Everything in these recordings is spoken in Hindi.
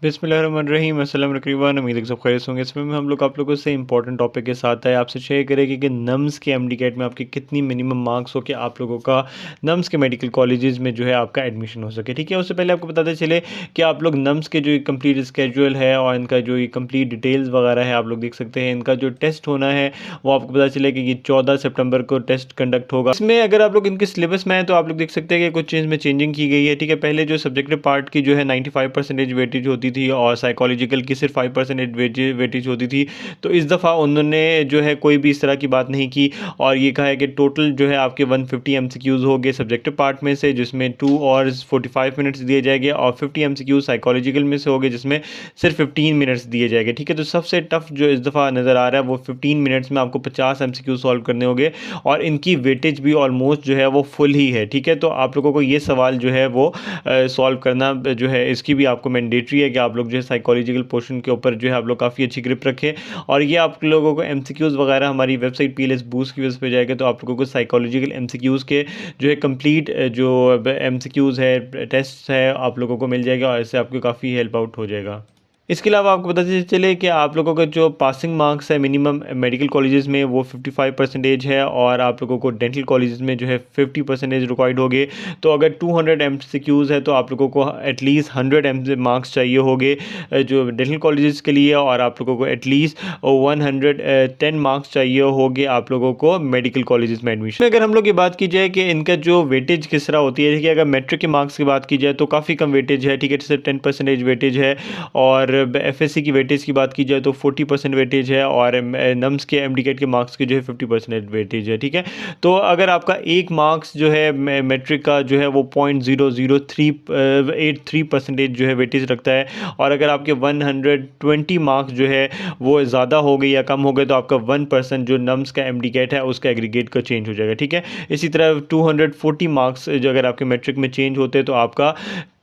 बिस्मिल्लाहिर्रहमानिर्रहीम अस्सलाम तकरीबन उम्मीद है कि सब खैरियत होंगे। इसमें हम लोग आप लोगों से इंपॉर्टेंट टॉपिक के साथ है आपसे शेयर करेंगे कि नम्स के एमडीकेट में आपके कितनी मिनिमम मार्क्स हो कि आप लोगों का नम्स के मेडिकल कॉलेजेस में जो है आपका एडमिशन हो सके। ठीक है, उससे पहले आपको बताते चले कि आप लोग नम्स के जो ये कंप्लीट स्केड्यूल है और इनका जो ये कंप्लीट डिटेल्स वगैरह है आप लोग देख सकते हैं। इनका जो टेस्ट होना है वो आपको पता चले कि ये 14 सितंबर को टेस्ट कंडक्ट होगा। इसमें अगर आप लोग इनके सिलेबस में है तो आप लोग देख सकते हैं कि कुछ चीज़ में चेंजिंग की गई है। ठीक है, पहले जो सब्जेक्टिव पार्ट की जो है 95% वेटेज होती थी और साइकोलॉजिकल की सिर्फ 5% वेटेज होती थी। तो इस दफ़ा उन्होंने जो है कोई भी इस तरह की बात नहीं की और ये कहा है कि टोटल जो है आपके 150 एमसीक्यूज़ हो गए सब्जेक्टिव पार्ट में से, जिसमें 2 आवर्स 45 मिनट्स दिए जाएंगे और 50 एमसीक्यू साइकोलॉजिकल में से हो गए जिसमें सिर्फ 15 मिनट्स दिए जाएंगे। ठीक है, तो सबसे टफ जो इस दफ़ा नज़र आ रहा है वो 15 मिनट्स में आपको 50 एमसीक्यू सॉल्व करने होंगे और इनकी वेटेज भी ऑलमोस्ट जो है वो फुल ही है। ठीक है, तो आप लोगों को ये सवाल जो है वो सॉल्व करना जो है इसकी भी आपको मैंडेटरी है कि आप लोग जो है साइकोलॉजिकल पोर्शन के ऊपर जो है आप लोग काफ़ी अच्छी ग्रिप रखें। और ये आप लोगों को एमसीक्यूज़ वगैरह हमारी वेबसाइट पीएलएस बूस्ट की वजह पे जाएगा तो आप लोगों को साइकोलॉजिकल एमसीक्यूज़ के जो है कंप्लीट जो एमसीक्यूज़ है टेस्ट है आप लोगों को मिल जाएगा और इससे आपको काफ़ी हेल्प आउट हो जाएगा। इसके अलावा आपको पता चले कि आप लोगों का जो पासिंग मार्क्स है मिनिमम मेडिकल कॉलेजेस में वो 55% है और आप लोगों को डेंटल कॉलेजेस में जो है 50% रिक्वायर्ड होंगे। तो अगर 200 एमसीक्यूज़ है तो आप लोगों को एटलीस्ट 100 मार्क्स चाहिए होंगे जो डेंटल कॉलेजेस के लिए और आप लोगों को एटलीस्ट 110 मार्क्स चाहिए होंगे आप लोगों को मेडिकल कॉलेजेस में एडमिशन। अगर हम लोग ये बात की जाए कि इनका जो वेटेज किस तरह होती है, ठीक है, अगर मैट्रिक के मार्क्स की बात की जाए तो काफ़ी कम वेटेज है। ठीक है, सिर्फ 10% वेटेज है और एफएससी की वेटेज की बात की जाए तो 40% वेटेज है और नम्स के एमडीकेट के मार्क्स की जो है 50% वेटेज है। ठीक है, तो अगर आपका एक मार्क्स जो है मैट्रिक का जो है वो 0.00383% जो है वेटेज रखता है और अगर आपके 120 मार्क्स जो है वो ज़्यादा हो गए या कम हो गए तो आपका 1% जो नम्स का एमडीकेट है उसका एग्रीगेट का चेंज हो जाएगा। ठीक है, इसी तरह 240 मार्क्स जो अगर आपके मैट्रिक में चेंज होते हैं तो आपका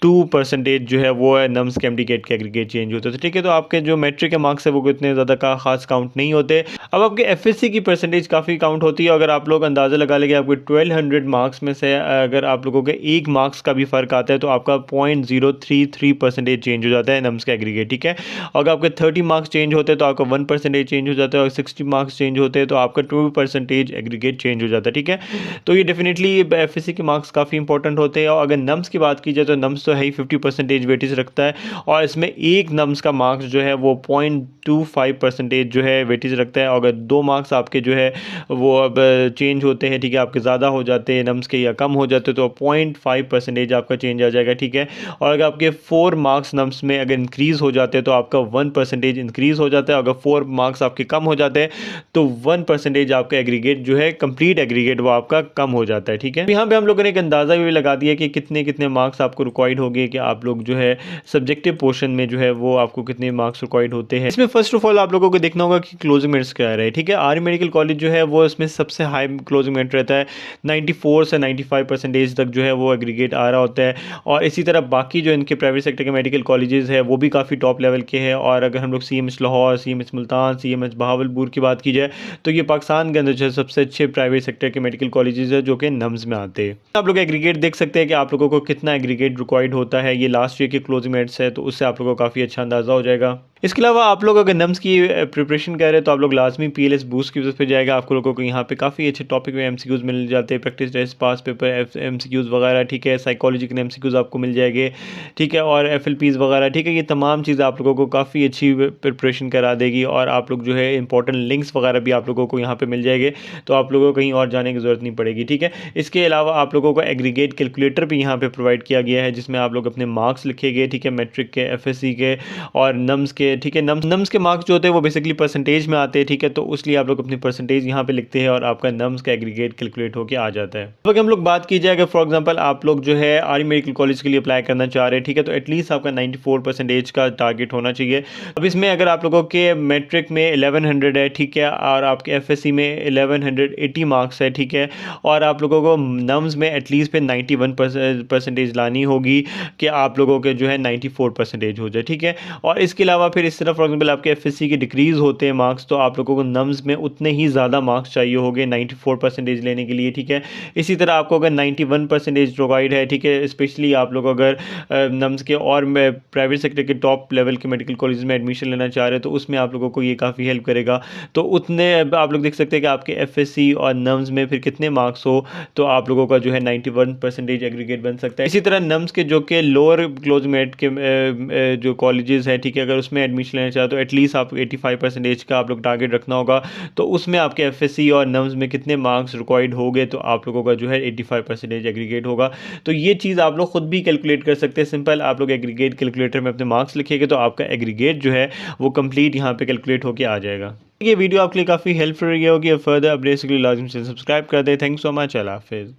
2% जो है वो है नम्स के एमडीकेट के एग्रीगेट चेंज होते थे। ठीक है, तो आपके जो मैट्रिक के मार्क्स है वो इतने ज़्यादा का खास काउंट नहीं होते। अब आपके एफएससी की परसेंटेज काफ़ी काउंट होती है। अगर आप लोग अंदाज़ा लगा लेंगे आपके 1200 मार्क्स में से अगर आप लोगों के एक मार्क्स का भी फ़र्क आता है तो आपका 0.033% चेंज हो जाता है नम्स का एग्रीगेट। ठीक है, अगर आपके 30 मार्क्स चेंज होते हैं तो आपका 1% चेंज हो जाता है और 60 मार्क्स चेंज होते हैं तो आपका 2% एग्रीगेट चेंज हो जाता है। ठीक है, तो ये डेफिनेटली एफएससी के मार्क्स काफ़ी इंपॉर्टेंट होते हैं और अगर नम्स की बात की जाए तो नम्स तो है ही 50% वेटेज रखता है और इसमें एक नम्स का मार्क्स जो है वो 0.25% जो है वेटेज रखता है। और अगर 2 मार्क्स आपके जो है वो अब चेंज होते हैं, ठीक है, आपके ज़्यादा हो जाते हैं नम्स के या कम हो जाते तो 0.5% आपका चेंज आ जाएगा। ठीक है, और अगर आपके 4 मार्क्स नम्स में अगर इंक्रीज़ हो जाते हैं तो आपका 1% इंक्रीज़ हो जाता है। अगर 4 मार्क्स आपके कम हो जाते हैं तो 1% आपका एग्रीगेट जो है कंप्लीट एग्रीगेट वो आपका कम हो जाता है। ठीक है, यहाँ पे हम लोगों ने एक अंदाज़ा भी लगा दिया कि कितने कितने मार्क्स आपको रिक्वायर्ड होंगे कि आप लोग जो है सब्जेक्टिव पोर्शन में जो है वो आपको कितने मार्क्स रिक्वायर्ड होते हैं। इसमें फर्स्ट ऑफ ऑल आप लोगों को देखना होगा कि क्लोजिंग मिनट्स क्या रहे। ठीक है, आर्मी मेडिकल कॉलेज जो है वो इसमें सबसे हाई क्लोजिंग मिनट रहता है 94 से 95% तक जो है वो एग्रीगेट आ रहा होता है। और इसी तरह बाकी जो इनके प्राइवेट सेक्टर के मेडिकल कॉलेजेस है वो भी काफ़ी टॉप लेवल के हैं। और अगर हम लोग CMH Lahore, CMH Multan, CMH Bahawalpur की बात की जाए तो ये पाकिस्तान के अंदर जो है सबसे अच्छे प्राइवेट सेक्टर के मेडिकल कॉलेजेस है जो कि नम्स में आते हैं। आप लोग एग्रीगेट देख सकते हैं कि आप लोगों को कितना एग्रीगेट रिक्वायर्ड होता है। ये लास्ट ईयर के क्लोजिंग मिनट्स है तो उससे आप लोगों को काफ़ी अच्छा अंदाज़ा हो जाएगा। इसके अलावा आप लोग अगर नम्स की प्रिपरेशन कर रहे हैं तो आप लोग लाजमी पीएलएस बूस्ट की वजह पे जाएगा। आप लोगों को यहाँ पे काफ़ी अच्छे टॉपिक में एमसीक्यूज़ मिल जाते हैं, प्रैक्टिस टेस्ट, पास पेपर एमसीक्यूज़ वगैरह। ठीक है, साइकोलॉजिकल एमसीक्यूज़ आपको मिल जाएंगे। ठीक है, और FLPs वगैरह। ठीक है, ये तमाम चीज़ें आप लोगों को काफ़ी अच्छी प्रिपरेशन करा देगी और आप लोग जो है इंपॉर्टेंट लिंक्स वगैरह भी आप लोगों को यहाँ पर मिल जाएंगे तो आप लोगों को कहीं और जाने की ज़रूरत नहीं पड़ेगी। ठीक है, इसके अलावा आप लोगों को एग्रीगेट कैलकुलेटर भी यहाँ पर प्रोवाइड किया गया है जिसमें आप लोग अपने मार्क्स लिखेंगे। ठीक है, मैट्रिक के, FSC के और नम्स के। ठीक है, नम्स के मार्क्स जो होते हैं वो बेसिकली परसेंटेज में आते हैं। ठीक है, तो उसलिए आप लोग अपनी परसेंटेज यहाँ पे लिखते हैं और आपका नम्स का एग्रीगेट कैलकुलेट होकर आ जाता है। तो अगर हम लोग बात की जाए अगर फॉर एग्जांपल आप लोग जो है आर्मी मेडिकल कॉलेज के लिए अप्लाई करना चाह रहे हैं, ठीक है, तो एटलीस्ट आपका 94% का टारगेट होना चाहिए। अब इसमें अगर आप लोगों के मैट्रिक में 1100 है, ठीक है, और आपके FSC में 1180 मार्क्स है, ठीक है, और आप लोगों को नम्स में एटलीस्ट पे 91% लानी होगी कि आप लोगों के जो है 94% हो जाए। ठीक है, और इसके अलावा फिर इस तरह फॉर एग्जाम्पल आपके एफएससी के डिक्रीज़ होते हैं मार्क्स, तो आप लोगों को नम्स में उतने ही ज़्यादा मार्क्स चाहिए होंगे 94% लेने के लिए, ठीक है। इसी तरह आपको अगर 91% प्रोवाइड है, ठीक है, स्पेशली आप लोग अगर नम्स के और प्राइवेट सेक्टर के टॉप लेवल के मेडिकल कॉलेज में एडमिशन लेना चाह रहे हैं, तो उसमें आप लोगों को ये काफ़ी हेल्प करेगा। तो उतने आप लोग देख सकते हैं कि आपके एफएससी और नम्स में फिर कितने मार्क्स हो तो आप लोगों का जो है 91% एग्रीगेट बन सकता है। इसी तरह नम्स के जो कि लोअर क्लोज मेरिट के जो कॉलेजेस है, ठीक है, अगर उसमें एडमिशन लेना चाहे तो एटलीस्ट आपको 85% का आप लोग टारगेट रखना होगा। तो उसमें आपके एफएससी और नम्स में कितने मार्क्स रिक्वायर्ड होंगे तो आप लोगों का जो है 85% एग्रीगेट होगा। तो ये चीज़ आप लोग खुद भी कैलकुलेट कर सकते हैं। सिंपल आप लोग एग्रीगेट कैलकुलेटर में अपने मार्क्स लिखेंगे तो आपका एग्रीगेट जो है वो कंप्लीट यहाँ पे कैलकुलेट होकर आ जाएगा। ये वीडियो आपके लिए काफ़ी हेल्पफुल रही होगी। फर्दर अपडेट्स के लिए लाजिम से सब्सक्राइब कर दें। Thanks so much. अल्लाह हाफिज़।